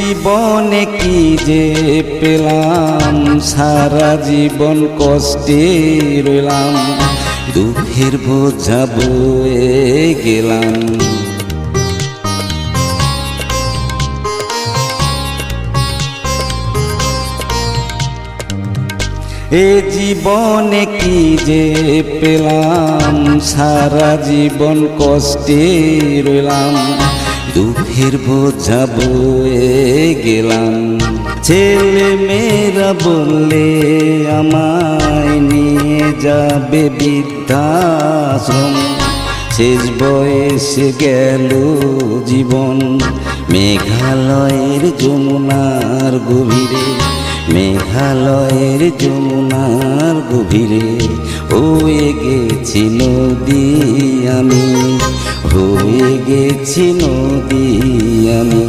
জীবনে কি যে পেলাম, সারা জীবন কষ্টে রইলাম, দুঃখের বোঝা বয়ে গেলাম। এ জীবনে কি যে পেলাম, সারা জীবন কষ্টে রইলাম, দুঃখের বোঝা বয়ে গেলাম। ছেলে মেয়েরা বললে আমায় নিয়ে যাবে বৃদ্ধাশ্রম, শেষ বয়সে গেল জীবন মেঘালয়ের যমুনার গভীরে, মেঘালয়ের যমুনার গভীরে। হয়ে গেছি নদী আমি, হয়ে গেছি নদী আমি।